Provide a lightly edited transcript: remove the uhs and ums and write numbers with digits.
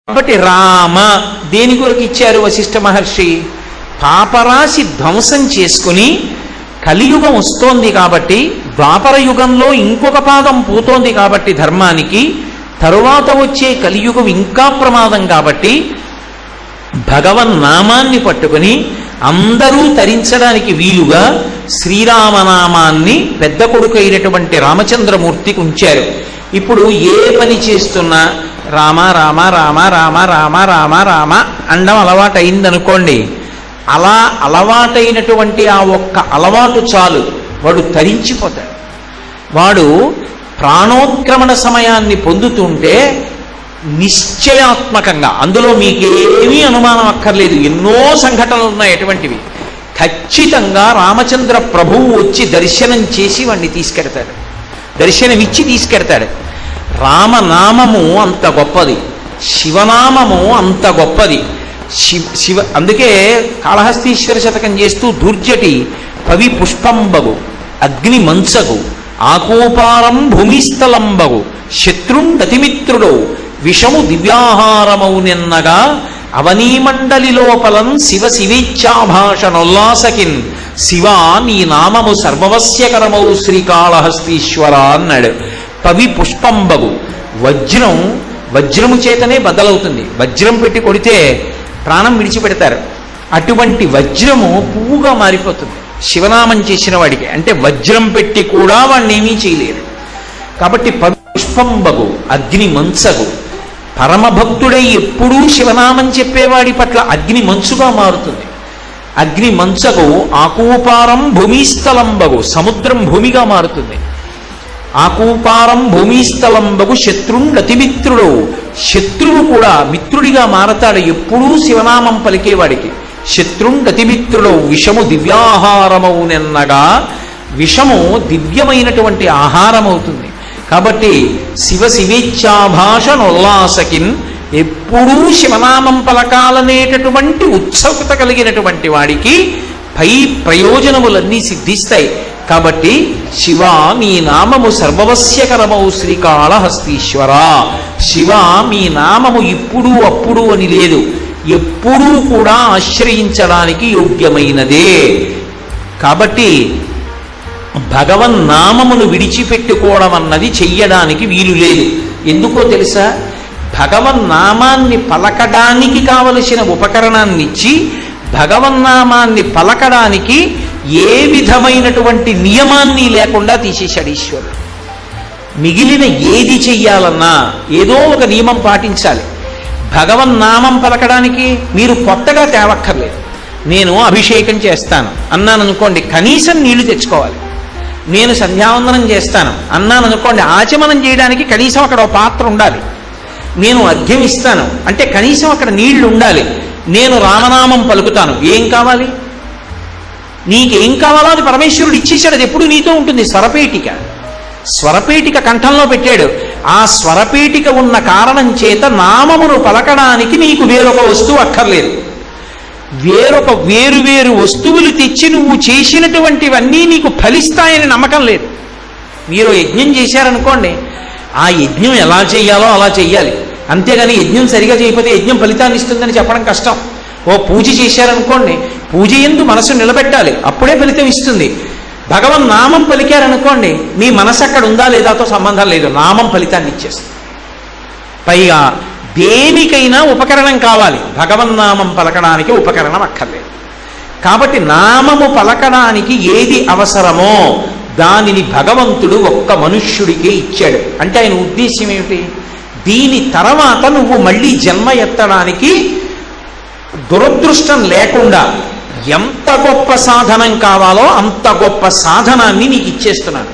కాబట్టి రామ దేని కొరకు ఇచ్చారు వశిష్ఠ మహర్షి? పాపరాశి ధ్వంసం చేసుకుని కలియుగం వస్తోంది కాబట్టి, ద్వాపర యుగంలో ఇంకొక పాదం పోతోంది కాబట్టి ధర్మానికి, తరువాత వచ్చే కలియుగం ఇంకా ప్రమాదం కాబట్టి భగవన్నామాన్ని పట్టుకుని అందరూ తరించడానికి వీలుగా శ్రీరామనామాన్ని పెద్ద కొడుకు అయినటువంటి రామచంద్రమూర్తికి ఉంచారు. ఇప్పుడు ఏ పని చేస్తున్నా రామ రామ రామ రామ రామ రామ రామ అండం అలవాటు అయిందనుకోండి, అలా అలవాటైనటువంటి ఆ ఒక్క అలవాటు చాలు, వాడు తరించిపోతాడు. వాడు ప్రాణోత్క్రమణ సమయాన్ని పొందుతుంటే నిశ్చయాత్మకంగా, అందులో మీకేమీ అనుమానం అక్కర్లేదు, ఎన్నో సంఘటనలు ఉన్నాయి అటువంటివి, ఖచ్చితంగా రామచంద్ర ప్రభువు వచ్చి దర్శనం చేసి వాడిని తీసుకెడతాడు, దర్శనమిచ్చి తీసుకెడతాడు. రామనామము అంత గొప్పది, శివనామము అంత గొప్పది. అందుకే కాళహస్తీశ్వర శతకం చేస్తూ దూర్జటి పవి పుష్పంబగు అగ్ని మంచగు ఆకోపారం భూమిస్థలంబగు శత్రుండతిమిత్రుడు విషము దివ్యాహారమౌ నిన్నగా అవనీమండలి లోపలం శివ శివేచ్ఛాభాషణోల్లాసకిన్ శివా నీ నామము సర్వవస్యకరమౌ శ్రీకాళహస్తీశ్వర అన్నాడు. పవి పుష్పంబగు, వజ్రము చేతనే బద్దలవుతుంది, వజ్రం పెట్టి కొడితే ప్రాణం విడిచిపెడతారు, అటువంటి వజ్రము పువ్వుగా మారిపోతుంది శివనామం చేసిన వాడికి. అంటే వజ్రం పెట్టి కూడా వాడిని ఏమీ చేయలేరు. కాబట్టి పవి పుష్పంబగు అగ్ని మంచగు, పరమభక్తుడై ఎప్పుడూ శివనామం చెప్పేవాడి పట్ల అగ్ని మంచుగా మారుతుంది. అగ్ని మంచగు ఆకూపారం భూమిస్థలంబగు, సముద్రం భూమిగా మారుతుంది. ఆకూపారం భూమిస్థలంబగు శత్రుండతిమిత్రుడు, శత్రువు కూడా మిత్రుడిగా మారతాడు ఎప్పుడూ శివనామం పలికేవాడికి. శత్రుండతిమిత్రుడు విషము దివ్యాహారమౌనెన్నగా, విషము దివ్యమైనటువంటి ఆహారమవుతుంది. కాబట్టి శివ శివేచ్ఛాభాషణోల్లాసకిన్, ఎప్పుడూ శివనామం పలకాలనేటటువంటి ఉత్సుకత కలిగినటువంటి వాడికి పై ప్రయోజనములన్నీ సిద్ధిస్తాయి. కాబట్టి శివ మీ నామము సర్వవస్యకరమౌ శ్రీకాళహస్తీశ్వర, శివ మీ నామము ఇప్పుడు అప్పుడు అని లేదు, ఎప్పుడూ కూడా ఆశ్రయించడానికి యోగ్యమైనదే. కాబట్టి భగవన్నామమును విడిచిపెట్టుకోవడం అన్నది చెయ్యడానికి వీలు లేదు. ఎందుకో తెలుసా? భగవన్నామాన్ని పలకడానికి కావలసిన ఉపకరణాన్ని ఇచ్చి భగవన్నామాన్ని పలకడానికి ఏ విధమైనటువంటి నియమాన్ని లేకుండా తీసేశాడు ఈశ్వరుడు. మిగిలిన ఏది చెయ్యాలన్నా ఏదో ఒక నియమం పాటించాలి. భగవన్నామం పలకడానికి మీరు కొత్తగా తేవక్కర్లేదు. నేను అభిషేకం చేస్తాను అన్నాను అనుకోండి, కనీసం నీళ్లు తెచ్చుకోవాలి. నేను సంధ్యావందనం చేస్తాను అన్నాను అనుకోండి, ఆచమనం చేయడానికి కనీసం అక్కడ ఒక పాత్ర ఉండాలి. నేను అర్ఘ్యం ఇస్తాను అంటే కనీసం అక్కడ నీళ్లు ఉండాలి. నేను రామనామం పలుకుతాను, ఏం కావాలి? నీకేం కావాలో అది పరమేశ్వరుడు ఇచ్చేశాడు, అది ఎప్పుడు నీతో ఉంటుంది. స్వరపేటిక కంఠంలో పెట్టాడు. ఆ స్వరపేటిక ఉన్న కారణం చేత నామమును పలకడానికి నీకు వేరొక వస్తువు అక్కర్లేదు. వేరు వస్తువులు తెచ్చి నువ్వు చేసినటువంటివన్నీ నీకు ఫలిస్తాయని నమ్మకం లేదు. మీరు యజ్ఞం చేశారనుకోండి, ఆ యజ్ఞం ఎలా చేయాలో అలా చెయ్యాలి, అంతేగాని యజ్ఞం సరిగా చేయకపోతే యజ్ఞం ఫలితాన్ని ఇస్తుందని చెప్పడం కష్టం. ఓ పూజ చేశారనుకోండి, పూజ యందు మనసు నిలబెట్టాలి, అప్పుడే ఫలితం ఇస్తుంది. భగవన్నామం పలికారనుకోండి, మీ మనసు అక్కడ ఉందా లేదాతో సంబంధం లేదు, నామం ఫలితాన్ని ఇచ్చేస్తుంది. పైగా దేనికైనా ఉపకరణం కావాలి, భగవన్నామం పలకడానికి ఉపకరణం అక్కర్లేదు. కాబట్టి నామము పలకడానికి ఏది అవసరమో దానిని భగవంతుడు ఒక్క మనుష్యుడికే ఇచ్చాడు. అంటే ఆయన ఉద్దేశ్యం ఏమిటి? దీని తర్వాత నువ్వు మళ్ళీ జన్మ ఎత్తడానికి దురదృష్టం లేకుండా ఎంత గొప్ప సాధనం కావాలో అంత గొప్ప సాధనాన్ని నీకు ఇచ్చేస్తున్నాను.